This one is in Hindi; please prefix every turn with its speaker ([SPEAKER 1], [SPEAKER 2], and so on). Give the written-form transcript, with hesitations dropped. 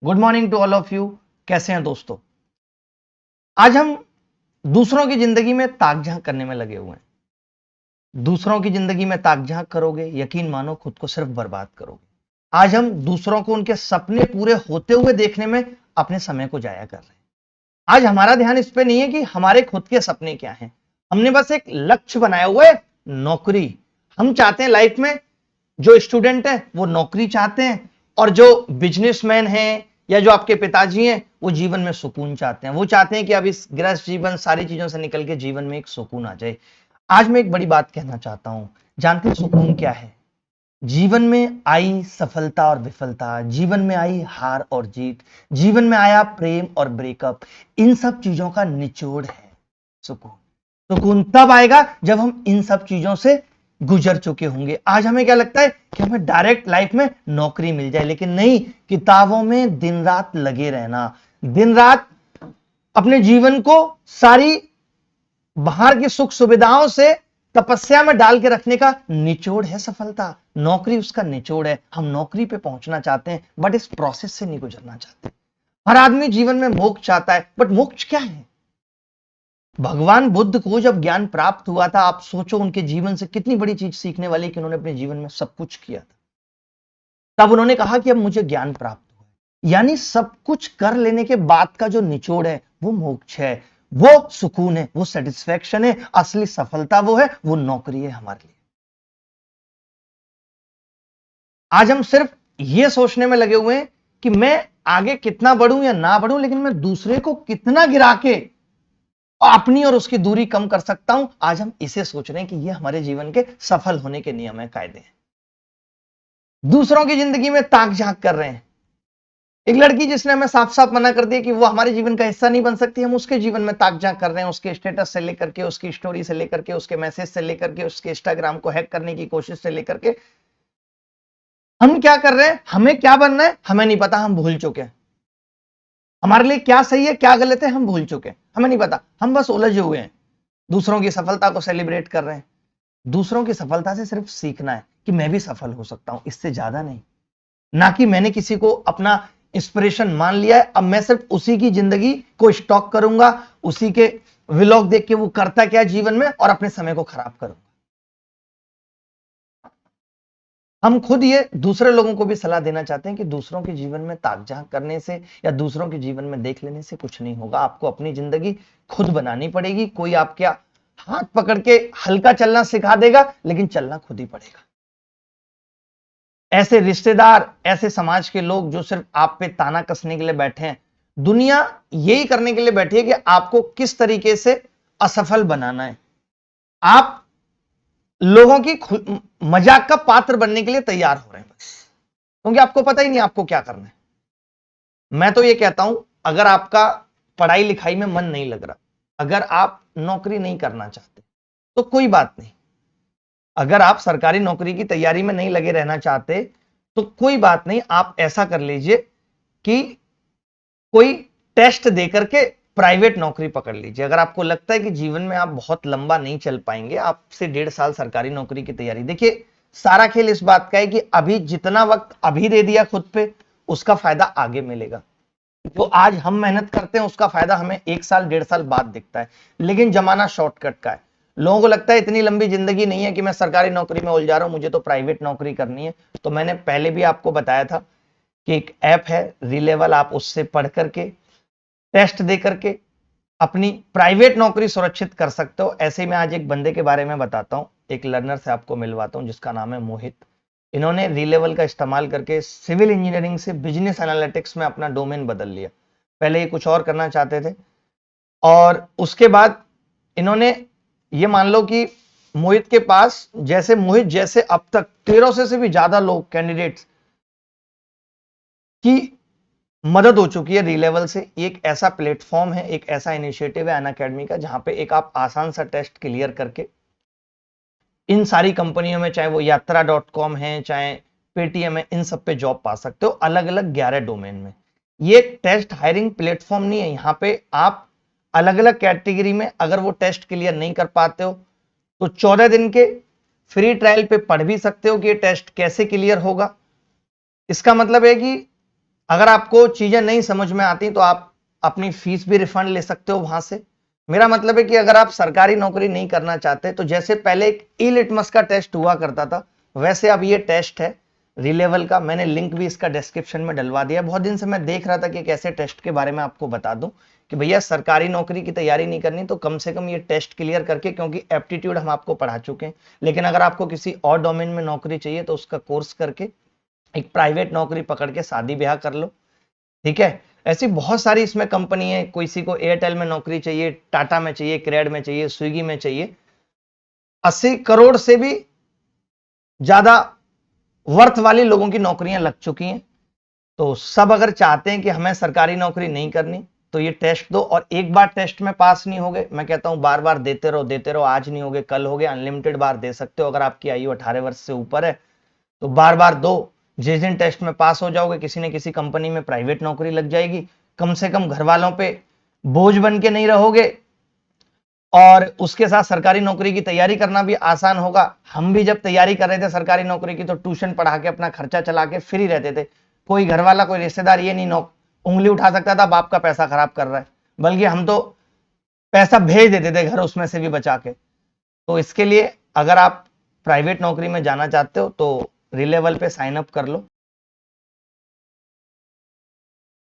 [SPEAKER 1] Good morning to all of you. कैसे हैं दोस्तों? आज हम दूसरों की जिंदगी में ताक झांक करने में लगे हुए हैं। दूसरों की जिंदगी में ताक झांक करोगे, यकीन मानो खुद को सिर्फ बर्बाद करोगे। आज हम दूसरों को उनके सपने पूरे होते हुए देखने में अपने समय को जाया कर रहे हैं। आज हमारा ध्यान इस पे नहीं है कि हमारे खुद के सपने क्या हैं। हमने बस एक लक्ष्य बनाया हुआ है, नौकरी। हम चाहते हैं लाइफ में, जो स्टूडेंट है वो नौकरी चाहते हैं, और जो बिजनेसमैन हैं या जो आपके पिताजी हैं वो जीवन में सुकून चाहते हैं। वो चाहते हैं कि अब इस गृहस्थ जीवन सारी चीजों से निकल के जीवन में एक सुकून आ जाए। आज मैं एक बड़ी बात कहना चाहता हूं। जानते हैं सुकून क्या है? जीवन में आई सफलता और विफलता, जीवन में आई हार और जीत, जीवन में आया प्रेम और ब्रेकअप, इन सब चीजों का निचोड़ है सुकून। सुकून तब आएगा जब हम इन सब चीजों से गुजर चुके होंगे। आज हमें क्या लगता है कि हमें डायरेक्ट लाइफ में नौकरी मिल जाए, लेकिन नहीं, किताबों में दिन रात लगे रहना, दिन रात अपने जीवन को सारी बाहर की सुख सुविधाओं से तपस्या में डाल के रखने का निचोड़ है सफलता। नौकरी उसका निचोड़ है। हम नौकरी पे पहुंचना चाहते हैं, बट इस प्रोसेस से नहीं गुजरना चाहते। हर आदमी जीवन में मोक्ष चाहता है, बट मोक्ष क्या है? भगवान बुद्ध को जब ज्ञान प्राप्त हुआ था, आप सोचो उनके जीवन से कितनी बड़ी चीज सीखने वाली कि उन्होंने अपने जीवन में सब कुछ किया था। तब उन्होंने कहा कि अब मुझे ज्ञान प्राप्त हुआ है। यानी सब कुछ कर लेने के बाद का जो निचोड़ है वो मोक्ष है, वो सुकून है, वो सेटिस्फैक्शन है। असली सफलता वो है, वो नौकरी है हमारे लिए। आज हम सिर्फ ये सोचने में लगे हुए हैं कि मैं आगे कितना बढ़ूं या ना बढ़ूं, लेकिन मैं दूसरे को कितना गिरा के अपनी और उसकी दूरी कम कर सकता हूं। आज हम इसे सोच रहे हैं कि ये हमारे जीवन के सफल होने के नियम है, कायदे हैं। दूसरों की जिंदगी में ताक झांक कर रहे हैं। एक लड़की जिसने हमें साफ साफ मना कर दिया कि वो हमारे जीवन का हिस्सा नहीं बन सकती, हम उसके जीवन में ताक झांक कर रहे हैं। उसके स्टेटस से लेकर के, उसकी स्टोरी से लेकर के, उसके मैसेज से लेकर के, उसके इंस्टाग्राम को हैक करने की कोशिश से लेकर के हम क्या कर रहे हैं? हमें क्या बनना है हमें नहीं पता, हम भूल चुके हैं। हमारे लिए क्या सही है क्या गलत है हम भूल चुके हैं, हमें नहीं पता। हम बस उलझे हुए हैं, दूसरों की सफलता को सेलिब्रेट कर रहे हैं। दूसरों की सफलता से सिर्फ सीखना है कि मैं भी सफल हो सकता हूं, इससे ज्यादा नहीं। ना कि मैंने किसी को अपना इंस्पिरेशन मान लिया है, अब मैं सिर्फ उसी की जिंदगी को स्टॉक करूंगा, उसी के व्लॉग देख के वो करता क्या जीवन में, और अपने समय को खराब करूंगा। हम खुद ये दूसरे लोगों को भी सलाह देना चाहते हैं कि दूसरों के जीवन में ताक झांक करने से या दूसरों के जीवन में देख लेने से कुछ नहीं होगा। आपको अपनी जिंदगी खुद बनानी पड़ेगी। कोई आपके हाथ पकड़ के हल्का चलना सिखा देगा, लेकिन चलना खुद ही पड़ेगा। ऐसे रिश्तेदार, ऐसे समाज के लोग जो सिर्फ आप पे ताना कसने के लिए बैठे हैं, दुनिया यही करने के लिए बैठी है कि आपको किस तरीके से असफल बनाना है। आप लोगों की मजाक का पात्र बनने के लिए तैयार हो रहे हैं बस, क्योंकि आपको पता ही नहीं आपको क्या करना है। मैं तो ये कहता हूं, अगर आपका पढ़ाई लिखाई में मन नहीं लग रहा, अगर आप नौकरी नहीं करना चाहते, तो कोई बात नहीं। अगर आप सरकारी नौकरी की तैयारी में नहीं लगे रहना चाहते, तो कोई बात नहीं। आप ऐसा कर लीजिए कि कोई टेस्ट देकर के प्राइवेट नौकरी पकड़ लीजिए। अगर आपको लगता है कि जीवन में आप बहुत लंबा नहीं चल पाएंगे, आपसे 1.5 साल सरकारी नौकरी की तैयारी, देखिए सारा खेल इस बात का है कि अभी जितना वक्त अभी दे दिया खुद पे, उसका फायदा आगे मिलेगा। तो आज हम मेहनत करते हैं, उसका फायदा हमें 1 साल 1.5 साल बाद दिखता है। लेकिन जमाना शॉर्टकट का है। लोगों को लगता है इतनी लंबी जिंदगी नहीं है कि मैं सरकारी नौकरी में उलझा रहा हूं, मुझे तो प्राइवेट नौकरी करनी है। तो मैंने पहले भी आपको बताया था कि एक ऐप है रीलेवल, आप उससे पढ़ करके, टेस्ट दे करके अपनी प्राइवेट नौकरी सुरक्षित कर सकते हो। ऐसे ही मैं आज एक बंदे के बारे में बताता हूं, एक लर्नर से आपको मिलवाता हूं जिसका नाम है मोहित। इन्होंने रीलेवल का इस्तेमाल करके सिविल इंजीनियरिंग से बिजनेस एनालिटिक्स में अपना डोमेन बदल लिया। पहले ये कुछ और करना चाहते थे, और उसके बाद इन्होंने, ये मान लो कि मोहित के पास, जैसे मोहित जैसे अब तक 1300 से भी ज्यादा लोग, कैंडिडेट्स की मदद हो चुकी है रीलेवल से। एक ऐसा प्लेटफॉर्म है, एक ऐसा इनिशिएटिव है अनअकैडमी का, जहां पे एक आप आसान सा टेस्ट क्लियर करके इन सारी कंपनियों में, चाहे वो यात्रा.com है, चाहे पेटीएम है, इन सब पे जॉब पा सकते हो, अलग अलग 11 डोमेन में। ये टेस्ट हायरिंग प्लेटफॉर्म नहीं है। यहाँ पे आप अलग अलग कैटेगरी में अगर वो टेस्ट क्लियर नहीं कर पाते हो, तो 14 दिन के फ्री ट्रायल पे पढ़ भी सकते हो कि ये टेस्ट कैसे क्लियर होगा। इसका मतलब है कि अगर आपको चीजें नहीं समझ में आती तो आप अपनी फीस भी रिफंड ले सकते हो वहां से। मेरा मतलब है कि अगर आप सरकारी नौकरी नहीं करना चाहते तो जैसे पहले एक ई लिटमस का टेस्ट हुआ करता था, वैसे अब ये टेस्ट है रिलेवल का। मैंने लिंक भी इसका डिस्क्रिप्शन में डलवा दिया। बहुत दिन से मैं देख रहा था कि कैसे टेस्ट के बारे में आपको बता दूं कि भैया सरकारी नौकरी की तैयारी नहीं करनी तो कम से कम ये टेस्ट क्लियर करके, क्योंकि एप्टीट्यूड हम आपको पढ़ा चुके हैं। लेकिन अगर आपको किसी और डोमेन में नौकरी चाहिए तो उसका कोर्स करके एक प्राइवेट नौकरी पकड़ के शादी ब्याह कर लो, ठीक है। ऐसी बहुत सारी इसमें कंपनी है, किसी को एयरटेल में नौकरी चाहिए, टाटा में चाहिए, क्रेड में चाहिए, स्विगी में चाहिए। 80 करोड़ से भी ज्यादा वर्थ वाली लोगों की नौकरियां लग चुकी हैं। तो सब अगर चाहते हैं कि हमें सरकारी नौकरी नहीं करनी तो ये टेस्ट दो, और एक बार टेस्ट में पास नहीं होगे, मैं कहता हूं बार बार देते रहो देते रहो। आज नहीं होगे कल होगे, अनलिमिटेड बार दे सकते हो। अगर आपकी आयु 18 वर्ष से ऊपर है तो बार बार दो। जिस दिन टेस्ट में पास हो जाओगे किसी न किसी कंपनी में प्राइवेट नौकरी लग जाएगी। कम से कम घर वालों पे बोझ बन के नहीं रहोगे, और उसके साथ सरकारी नौकरी की तैयारी करना भी आसान होगा। हम भी जब तैयारी कर रहे थे सरकारी नौकरी की तो ट्यूशन पढ़ा के अपना खर्चा चला के फ्री रहते थे। कोई घर वाला कोई रिश्तेदार ये नहीं उंगली उठा सकता था बाप का पैसा खराब कर रहा है, बल्कि हम तो पैसा भेज देते थे घर उसमें से भी बचा के। तो इसके लिए अगर आप प्राइवेट नौकरी में जाना चाहते हो तो रिलेवल पे साइन अप कर लो।